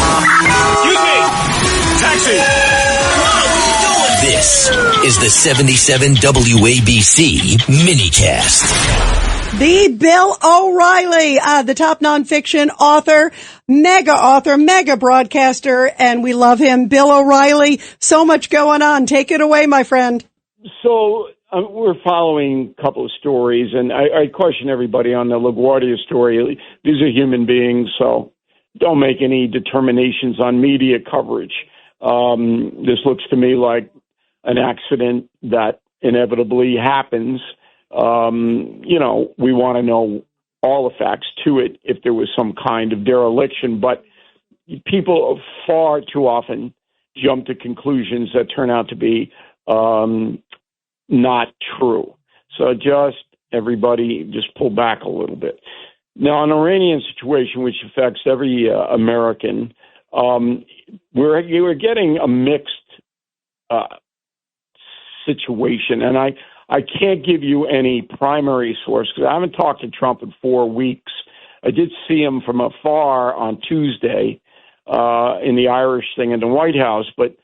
Excuse me! Taxi! This is the 77 WABC minicast. The Bill O'Reilly, the top nonfiction author, mega broadcaster, and we love him. Bill O'Reilly, so much going on. Take it away, my friend. So we're following a couple of stories, and I question everybody on the LaGuardia story. These are human beings, so don't make any determinations on media coverage. This looks to me like an accident that inevitably happens. We want to know all the facts to it if there was some kind of dereliction, but people far too often jump to conclusions that turn out to be not true. So everybody just pull back a little bit. Now, an Iranian situation, which affects every American, we're getting a mixed situation, and I can't give you any primary source because I haven't talked to Trump in 4 weeks. I did see him from afar on Tuesday in the Irish thing in the White House, but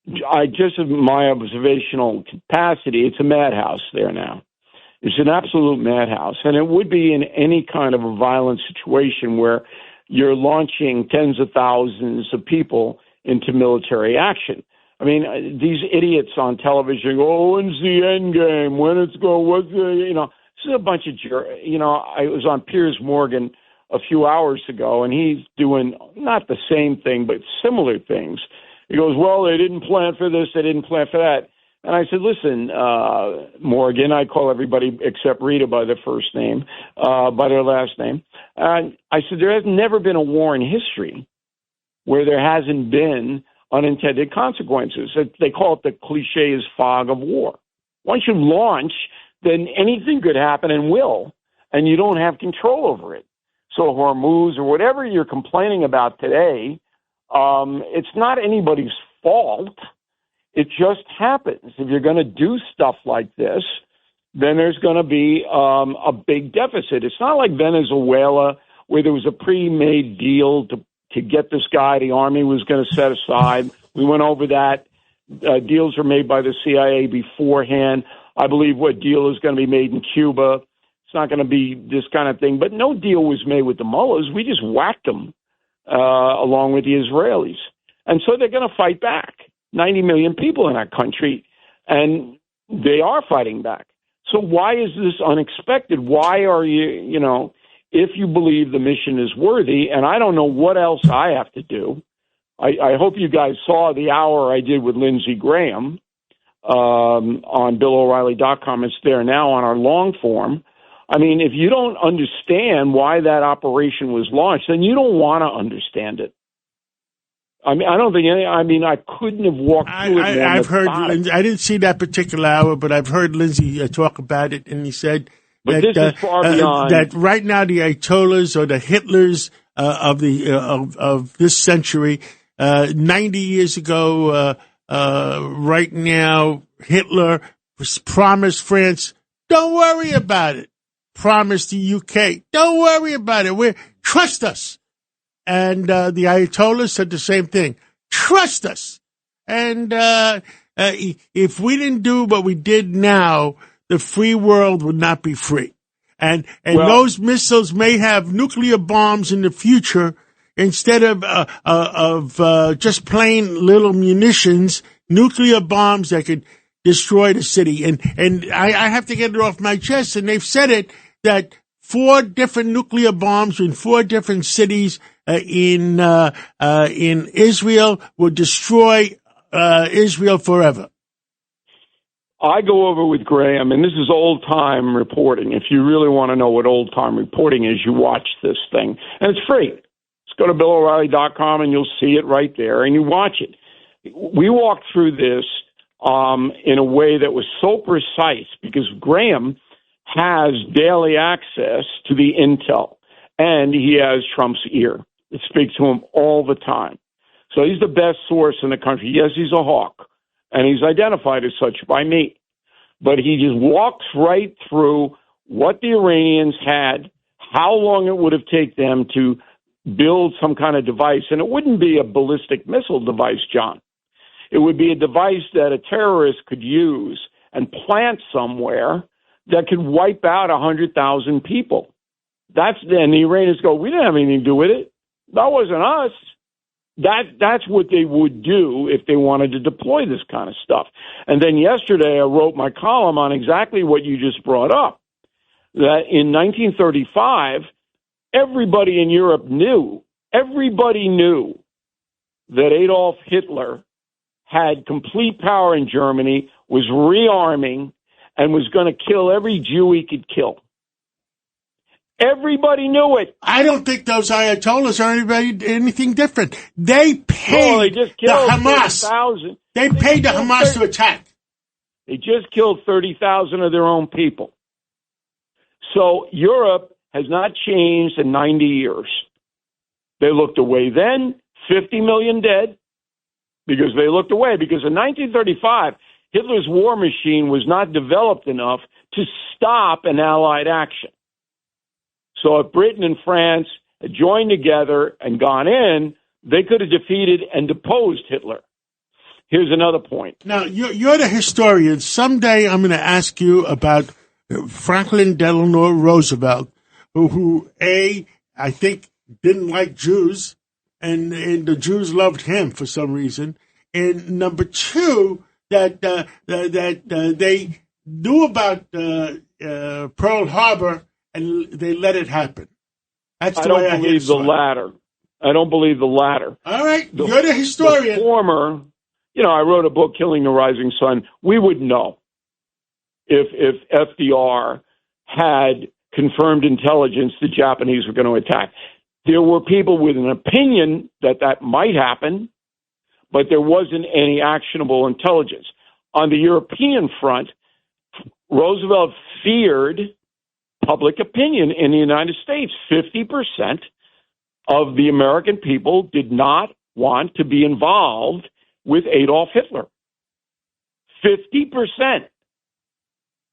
my observational capacity, it's a madhouse there now. It's an absolute madhouse, and it would be in any kind of a violent situation where you're launching tens of thousands of people into military action. I mean, these idiots on television go, when's the end game? When it's going, this is a bunch of I was on Piers Morgan a few hours ago, and he's doing not the same thing, but similar things. He goes, well, they didn't plan for this, they didn't plan for that. And I said, listen, Morgan, I call everybody except Rita by their first name, by their last name. And I said, there has never been a war in history where there hasn't been unintended consequences. They call it the cliché is fog of war. Once you launch, then anything could happen and will, and you don't have control over it. So Hormuz or whatever you're complaining about today, it's not anybody's fault. It just happens. If you're going to do stuff like this, then there's going to be a big deficit. It's not like Venezuela where there was a pre-made deal to get this guy the Army was going to set aside. We went over that. Deals were made by the CIA beforehand. I believe what deal is going to be made in Cuba. It's not going to be this kind of thing. But no deal was made with the mullahs. We just whacked them along with the Israelis. And so they're going to fight back. 90 million people in our country, and they are fighting back. So why is this unexpected? Why are you, if you believe the mission is worthy, and I don't know what else I have to do. I hope you guys saw the hour I did with Lindsey Graham on BillO'Reilly.com. It's there now on our long form. I mean, if you don't understand why that operation was launched, then you don't want to understand it. I mean, I don't think I couldn't have walked through it. I've heard, I didn't see that particular hour, but I've heard Lindsey talk about it, and he said but that, this is far beyond. That right now the Ayatollahs or the Hitlers of this century, 90 years ago, right now, Hitler was promised France, don't worry about it. Promised the UK, don't worry about it. Trust us. And the Ayatollah said the same thing. Trust us. And if we didn't do what we did now, the free world would not be free. And those missiles may have nuclear bombs in the future instead of just plain little munitions, nuclear bombs that could destroy the city. And I have to get it off my chest. And they've said it that 4 different nuclear bombs in 4 different cities in Israel will destroy Israel forever. I go over with Graham, and this is old-time reporting. If you really want to know what old-time reporting is, you watch this thing. And it's free. Just go to BillO'Reilly.com, and you'll see it right there, and you watch it. We walked through this in a way that was so precise because Graham has daily access to the intel, and he has Trump's ear. It speaks to him all the time. So he's the best source in the country. Yes, he's a hawk, and he's identified as such by me. But he just walks right through what the Iranians had, how long it would have taken them to build some kind of device, and it wouldn't be a ballistic missile device, John. It would be a device that a terrorist could use and plant somewhere that could wipe out 100,000 people. And the Iranians go, we didn't have anything to do with it. That wasn't us. That's what they would do if they wanted to deploy this kind of stuff. And then yesterday I wrote my column on exactly what you just brought up, that in 1935, everybody in Europe knew that Adolf Hitler had complete power in Germany, was rearming, and was going to kill every Jew he could kill. Everybody knew it. I don't think those Ayatollahs are anything different. They paid they just killed the Hamas. 30,000. They paid the Hamas to attack. They just killed 30,000 of their own people. So Europe has not changed in 90 years. They looked away then, 50 million dead, because they looked away. Because in 1935, Hitler's war machine was not developed enough to stop an Allied action. So if Britain and France had joined together and gone in, they could have defeated and deposed Hitler. Here's another point. Now, you're the historian. Someday I'm going to ask you about Franklin Delano Roosevelt, who I think didn't like Jews, and the Jews loved him for some reason. And number two, that they knew about Pearl Harbor and they let it happen. That's the way I believe the latter. I don't believe the latter. All right, you're the historian. The former, I wrote a book, Killing the Rising Sun. We would know if FDR had confirmed intelligence the Japanese were going to attack. There were people with an opinion that might happen, but there wasn't any actionable intelligence. On the European front, Roosevelt feared public opinion in the United States. 50% of the American people did not want to be involved with Adolf Hitler. 50%.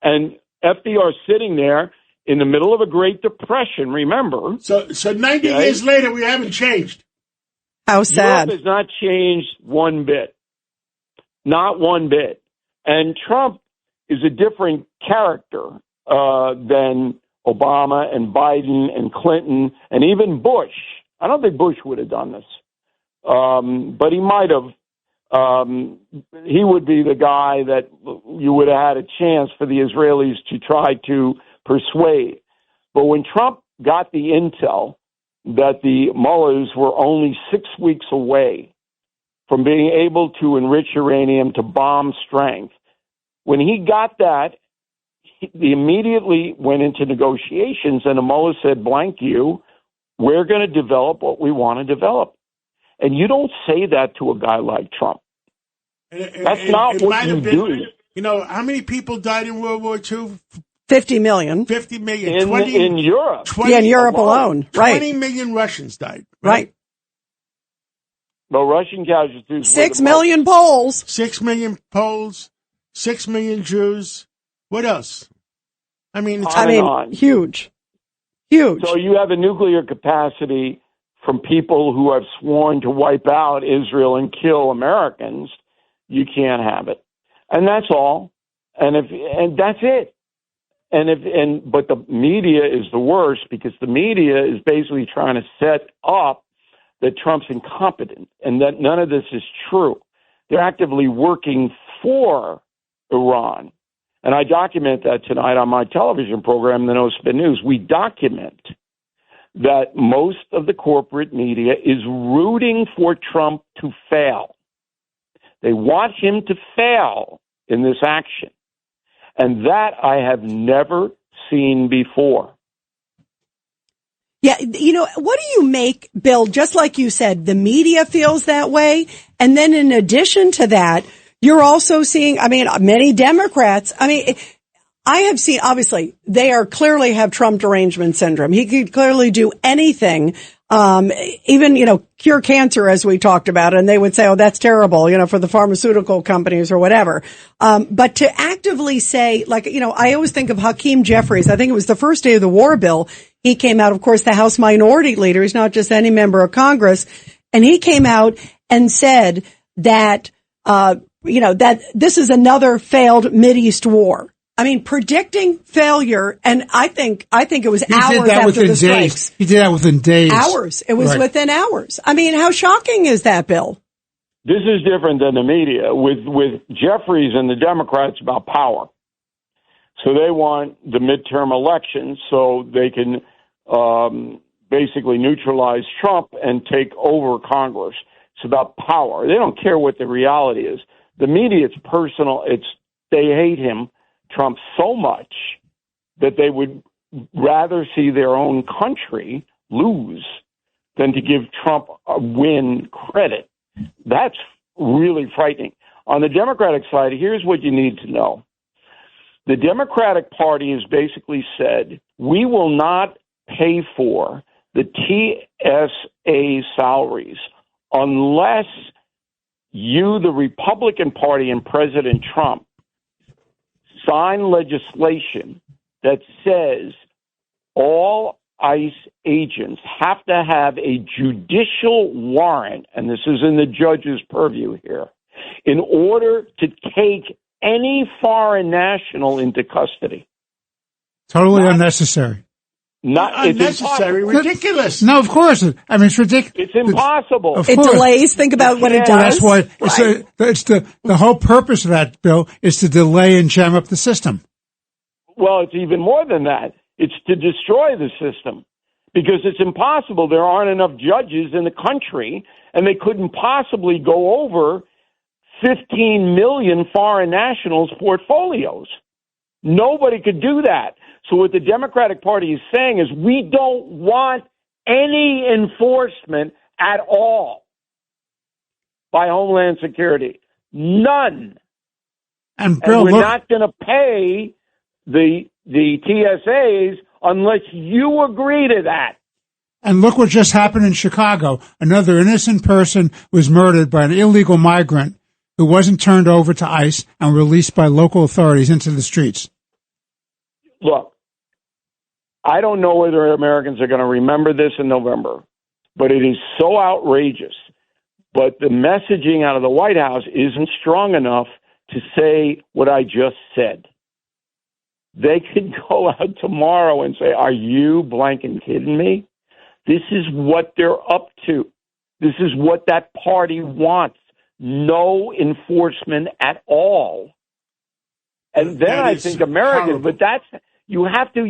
And FDR sitting there in the middle of a Great Depression, remember. So 90 years later, we haven't changed. How sad. Europe has not changed one bit. Not one bit. And Trump is a different character than Obama and Biden and Clinton and even Bush. I don't think Bush would have done this, but he might have. He would be the guy that you would have had a chance for the Israelis to try to persuade. But when Trump got the intel that the mullahs were only 6 weeks away from being able to enrich uranium to bomb strength, when he got that, he immediately went into negotiations, and the mullah said, blank you, we're going to develop what we want to develop. And you don't say that to a guy like Trump. That's not what you do. How many people died in World War II? 50 million. 50 million. In Europe. In Europe alone. Right. 20 million Russians died. Right. Well, Russian casualties. 6 million Poles. 6 million Poles. 6 million Jews. What else? It's huge. Huge. So you have a nuclear capacity from people who have sworn to wipe out Israel and kill Americans. You can't have it. And that's all. And that's it. But the media is the worst, because the media is basically trying to set up that Trump's incompetent and that none of this is true. They're actively working for Iran. And I document that tonight on my television program, the No Spin News. We document that most of the corporate media is rooting for Trump to fail. They want him to fail in this action. And that I have never seen before. Yeah, what do you make, Bill? Just like you said, the media feels that way. And then in addition to that, you're also seeing, many Democrats, I have seen, obviously, they clearly have Trump derangement syndrome. He could clearly do anything, even, cure cancer, as we talked about, and they would say, oh, that's terrible, for the pharmaceutical companies or whatever. But to actively say, I always think of Hakeem Jeffries. I think it was the first day of the war, Bill. he came out, of course, the House Minority Leader. He's not just any member of Congress. And he came out and said that, that this is another failed Mideast war. I mean, predicting failure, and I think it was hours after the strikes. He did that within days. Hours. It was within hours. I mean, how shocking is that, Bill? This is different than the media. With Jeffries and the Democrats about power. So they want the midterm elections so they can basically neutralize Trump and take over Congress. It's about power. They don't care what the reality is. The media, it's personal. They hate him, Trump, so much that they would rather see their own country lose than to give Trump a win credit. That's really frightening. On the Democratic side, here's what you need to know. The Democratic Party has basically said, we will not pay for the TSA salaries unless you, the Republican Party and President Trump, sign legislation that says all ICE agents have to have a judicial warrant, and this is in the judge's purview here, in order to take any foreign national into custody. Totally unnecessary. Not unnecessary, ridiculous. No, of course. I mean, it's ridiculous. It's impossible. It delays. Think about what it does. That's why it's the whole purpose of that bill is to delay and jam up the system. Well, it's even more than that. It's to destroy the system because it's impossible. There aren't enough judges in the country, and they couldn't possibly go over 15 million foreign nationals' portfolios. Nobody could do that. So what the Democratic Party is saying is we don't want any enforcement at all by Homeland Security. None. And Bill, we're not going to pay the TSAs unless you agree to that. And look what just happened in Chicago. Another innocent person was murdered by an illegal migrant who wasn't turned over to ICE and released by local authorities into the streets. Look, I don't know whether Americans are going to remember this in November, but it is so outrageous. But the messaging out of the White House isn't strong enough to say what I just said. They could go out tomorrow and say, are you blanking kidding me? This is what they're up to. This is what that party wants. No enforcement at all. And then I think Americans, but that's, you have to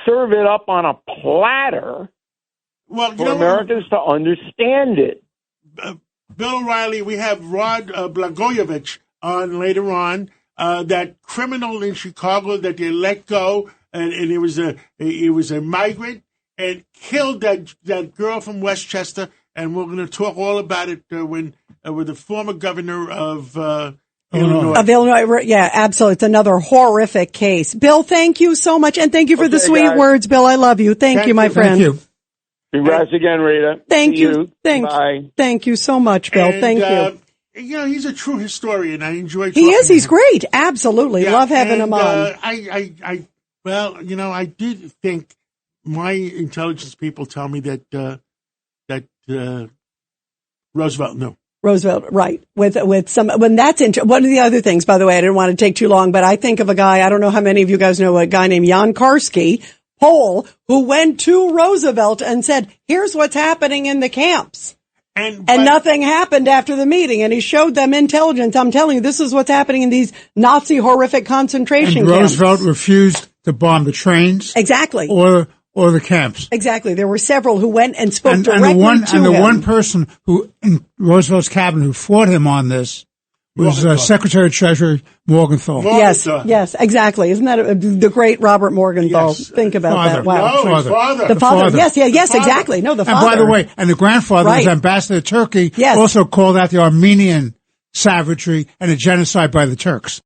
serve it up on a platter for Americans to understand it. Bill O'Reilly, we have Rod Blagojevich on later on, that criminal in Chicago that they let go, and it was a migrant and killed that girl from Westchester, and we're going to talk all about it with the former governor of Illinois. Of Illinois, yeah, absolutely. It's another horrific case. Bill, thank you so much, and thank you for the sweet words, Bill. I love you. Thank you, my friend. Thank you. Congrats again, Rita. Thank you. Bye. Thank you so much, Bill. And, thank you. You know, he's a true historian. I enjoy talking He is. He's to him. great. Absolutely. Yeah, Love having him on. I did think my intelligence people tell me that Roosevelt knew. Roosevelt, right. With some, when that's one of the other things, by the way, I didn't want to take too long, but I think of a guy, I don't know how many of you guys know a guy named Jan Karski, Pole, who went to Roosevelt and said, here's what's happening in the camps. And nothing happened after the meeting. And he showed them intelligence. I'm telling you, this is what's happening in these Nazi horrific concentration camps. Roosevelt refused to bomb the trains. Exactly. Or the camps. Exactly. There were several who went and spoke directly to him. And the one person who, in Roosevelt's cabinet, who fought him on this was Secretary of Treasury Morgenthau. Yes, exactly. Isn't that the great Robert Morgenthau? Yes. Think about that. Wow. No, his father. The father. Yes, exactly. No, the father. And by the way, and the grandfather was ambassador to Turkey, also called out the Armenian savagery and a genocide by the Turks.